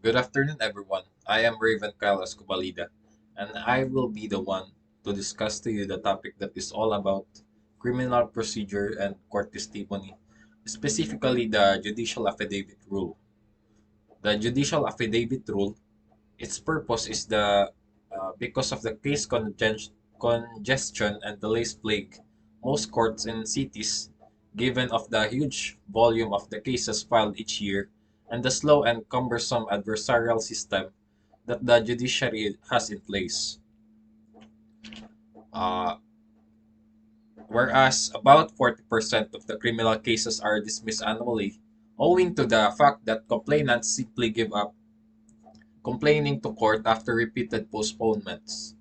Good afternoon, everyone. I am Raven Kyle Escobalida, and I will be the one to discuss to you the topic that is all about criminal procedure and court testimony, specifically the Judicial Affidavit Rule. The Judicial Affidavit Rule, its purpose is because of the congestion and delays plague most courts in cities, given of the huge volume of the cases filed each year and the slow and cumbersome adversarial system that the judiciary has in place. Uh, Whereas about 40% of the criminal cases are dismissed annually, owing to the fact that complainants simply give up complaining to court after repeated postponements.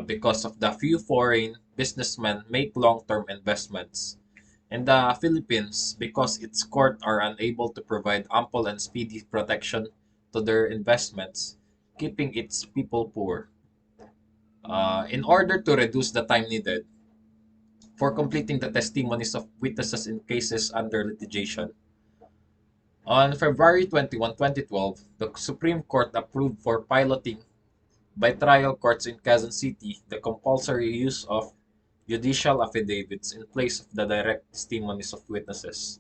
Because of the few foreign businessmen make long-term investments. In the Philippines, because its court are unable to provide ample and speedy protection to their investments, keeping its people poor. In order to reduce the time needed for completing the testimonies of witnesses in cases under litigation, on February 21, 2012, the Supreme Court approved for piloting by trial courts in Quezon City the compulsory use of judicial affidavits in place of the direct testimonies of witnesses.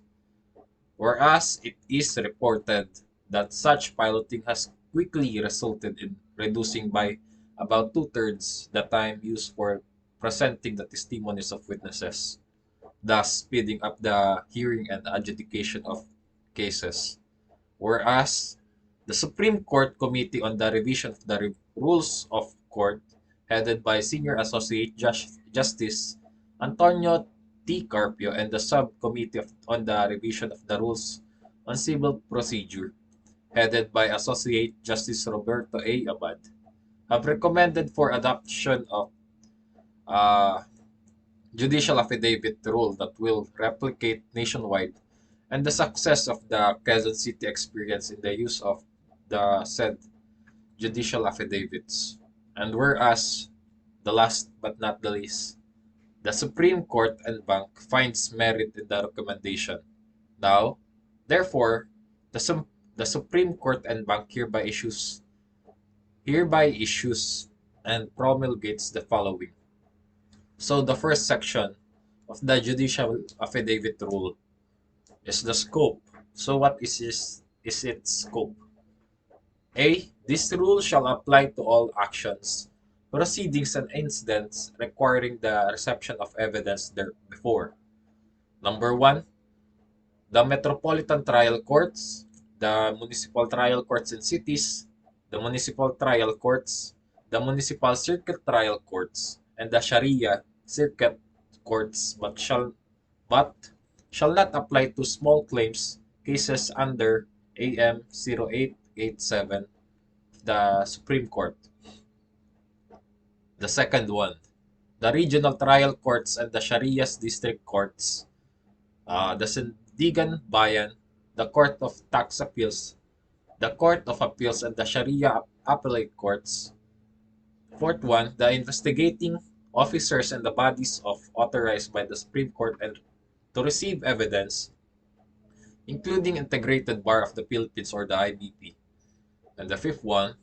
Whereas it is reported that such piloting has quickly resulted in reducing by about two-thirds the time used for presenting the testimonies of witnesses, thus speeding up the hearing and adjudication of cases. Whereas the Supreme Court Committee on the Revision of the Rules of Court, headed by Senior Associate Justice Antonio T. Carpio and the Subcommittee on the Revision of the Rules on Civil Procedure, headed by Associate Justice Roberto A. Abad, have recommended for adoption of a judicial affidavit rule that will replicate nationwide and the success of the Quezon City experience in the use of the said judicial affidavits. And whereas, the last but not the least, the Supreme Court and Bank finds merit in the recommendation. Now, therefore, the Supreme Court and Bank hereby issues and promulgates the following. So the first section of the judicial affidavit rule is the scope. So what is its scope? A. This rule shall apply to all actions, proceedings, and incidents requiring the reception of evidence there before. Number one, the Metropolitan Trial Courts, the Municipal Trial Courts in cities, the Municipal Trial Courts, the Municipal Circuit Trial Courts, and the Sharia Circuit Courts, but shall not apply to small claims cases under AM 0887, the Supreme Court. The second one, the regional trial courts and the Sharia's district courts, the Sandigan Bayan, the Court of Tax Appeals, the Court of Appeals, and the Sharia Appellate Courts. Fourth one, the investigating officers and the bodies of authorized by the Supreme Court and to receive evidence, including Integrated Bar of the Philippines or the IBP. And the fifth one,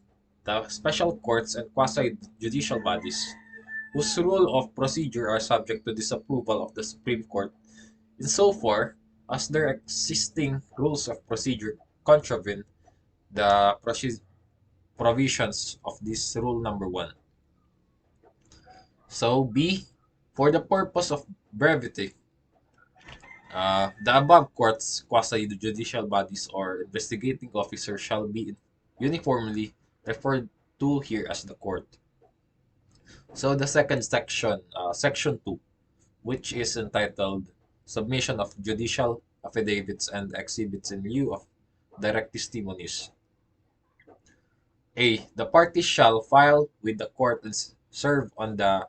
the special courts and quasi-judicial bodies whose rule of procedure are subject to disapproval of the Supreme Court insofar as their existing rules of procedure contravene the provisions of this rule number one. So B, for the purpose of brevity, the above courts, quasi-judicial bodies, or investigating officers shall be uniformly referred to here as the court. So the second section, section 2, which is entitled Submission of Judicial Affidavits and Exhibits in lieu of direct testimonies. A. The parties shall file with the court and serve on the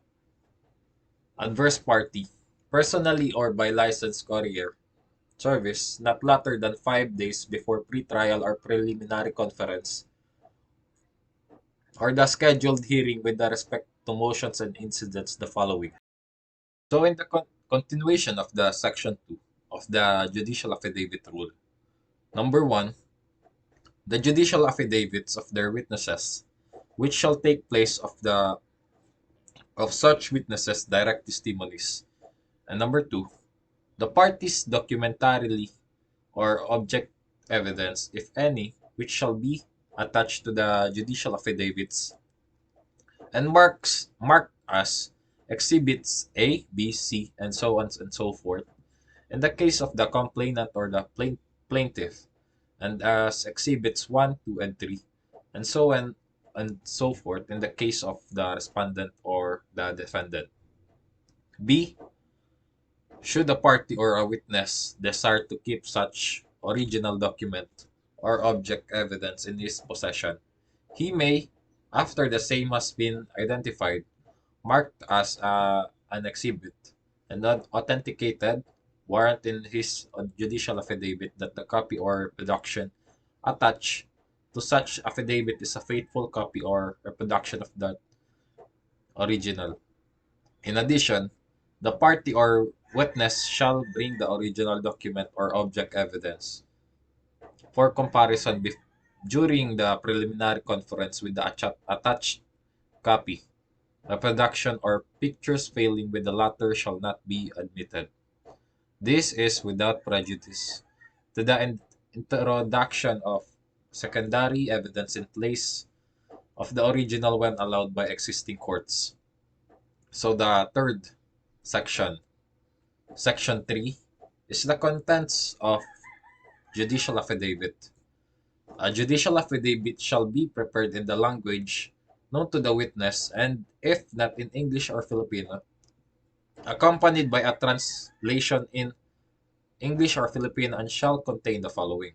adverse party, personally or by licensed courier service, not later than 5 days before pre-trial or preliminary conference, or the scheduled hearing with the respect to motions and incidents the following. So in the continuation of the section 2 of the judicial affidavit rule, number 1, The judicial affidavits of their witnesses, which shall take place of such witnesses' direct testimonies. And number two, the parties documentarily or object evidence, if any, which shall be attached to the judicial affidavits and marked as exhibits A, B, C, and so on and so forth in the case of the complainant or the plaintiff, and as exhibits 1, 2, and 3, and so on and so forth in the case of the respondent or the defendant. B. Should a party or a witness desire to keep such original document or object evidence in his possession, he may, after the same has been identified, marked as an exhibit, and not authenticated, warrant in his judicial affidavit that the copy or production attached to such affidavit is a faithful copy or reproduction of the original. In addition, the party or witness shall bring the original document or object evidence for comparison during the preliminary conference with the attached copy. Reproduction or pictures failing with the latter shall not be admitted. This is without prejudice to the introduction of secondary evidence in place of the original when allowed by existing courts. So the third section, section 3, is the contents of judicial affidavit. A judicial affidavit shall be prepared in the language known to the witness and, if not in English or Filipino, accompanied by a translation in English or Filipino and shall contain the following.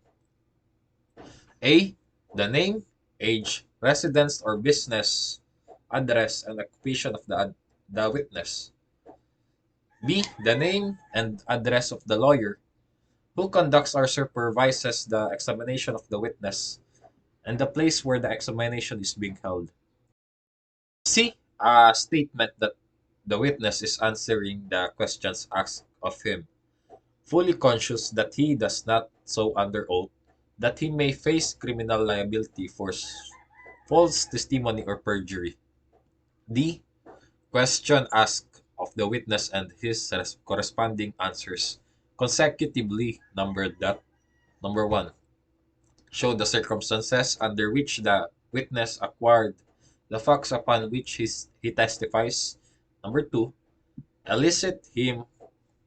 A. The name, age, residence or business address and occupation of the witness. B. The name and address of the lawyer who conducts or supervises the examination of the witness and the place where the examination is being held. C. A statement that the witness is answering the questions asked of him, fully conscious that he does not so under oath that he may face criminal liability for false testimony or perjury. D. Question asked of the witness and his corresponding answers, consecutively numbered that number 1. Show the circumstances under which the witness acquired the facts upon which he testifies. Number 2. Elicit him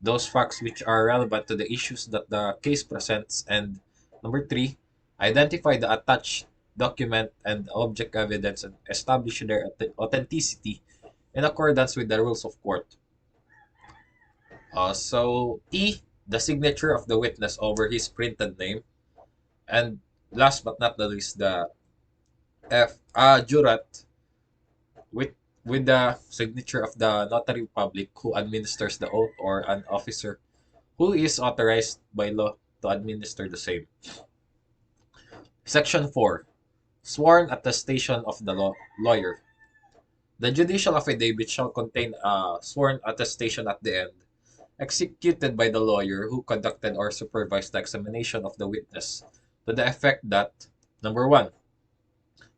those facts which are relevant to the issues that the case presents. And number 3, identify the attached document and object evidence and establish their authenticity in accordance with the rules of court. So E, the signature of the witness over his printed name. And last but not the least, the F, jurat with the signature of the notary public who administers the oath or an officer who is authorized by law to administer the same. Section 4. Sworn attestation of the lawyer. The judicial affidavit shall contain a sworn attestation at the end, executed by the lawyer who conducted or supervised the examination of the witness, to the effect that, number 1,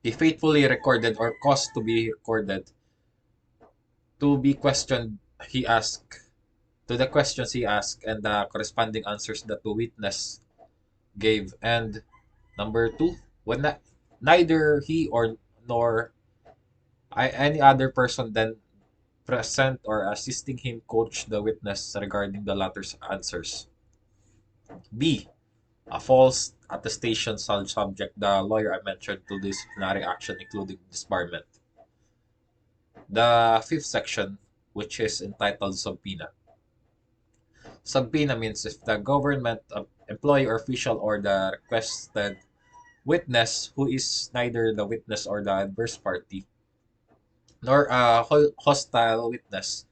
he faithfully recorded or caused to be recorded to be questioned he asked, to the questions he asked and the corresponding answers that the witness gave. And number 2, when neither he or nor any other person then present or assisting him coach the witness regarding the latter's answers. B. A false attestation shall subject the lawyer I mentioned to disciplinary action, including disbarment. The fifth section, which is entitled subpoena. Subpoena means if the government employee or official or the requested witness who is neither the witness or the adverse party nor a hostile witness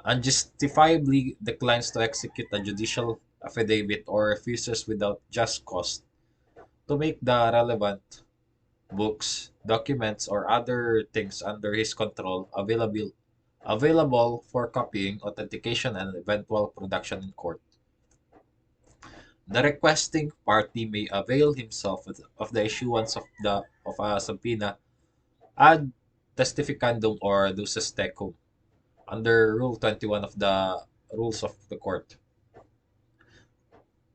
unjustifiably declines to execute a judicial affidavit or refuses without just cause to make the relevant books, documents, or other things under his control available for copying, authentication, and eventual production in court. The requesting party may avail himself of the issuance of a subpoena ad testificandum or duces tecum under Rule 21 of the Rules of the Court.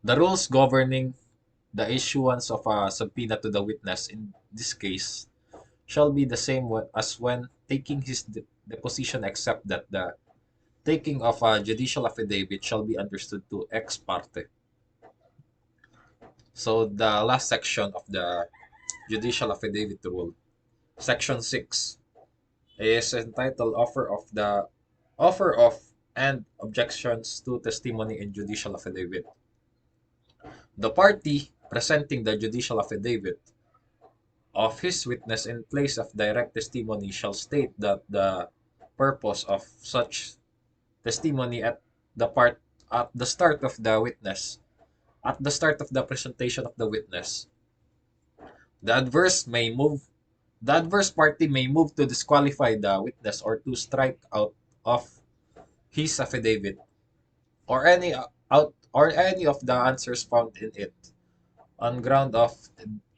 The rules governing the issuance of a subpoena to the witness in this case shall be the same as when taking his deposition, except that the taking of a judicial affidavit shall be understood to ex parte. So the last section of the judicial affidavit rule, section 6, is entitled offer of and objections to testimony in judicial affidavit. The party presenting the judicial affidavit of his witness in place of direct testimony shall state that the purpose of such testimony at the start of the witness at the start of the presentation of the witness. The adverse may move the adverse party may move to disqualify the witness or to strike out of his affidavit or any of the answers found in it on ground of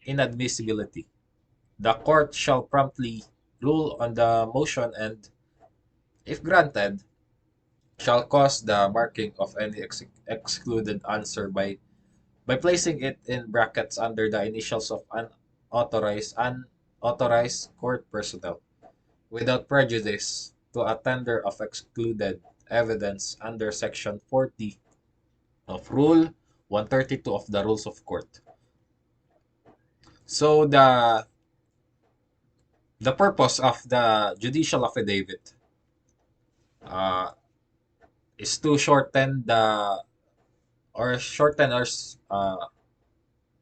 inadmissibility. The court shall promptly rule on the motion and, if granted, shall cause the marking of any excluded answer by placing it in brackets under the initials of unauthorized court personnel, without prejudice to a tender of excluded evidence under Section 40 of Rule 132 of the Rules of Court. So the purpose of the judicial affidavit uh, is to shorten to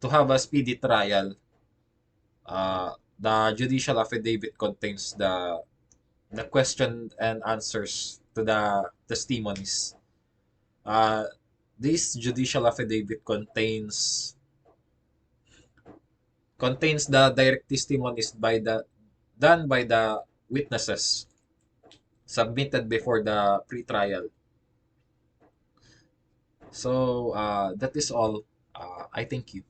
have a speedy trial. The judicial affidavit contains the question and answers to the testimonies. Uh, this judicial affidavit contains the direct testimonies done by the witnesses submitted before the pre-trial. So that is all. I thank you.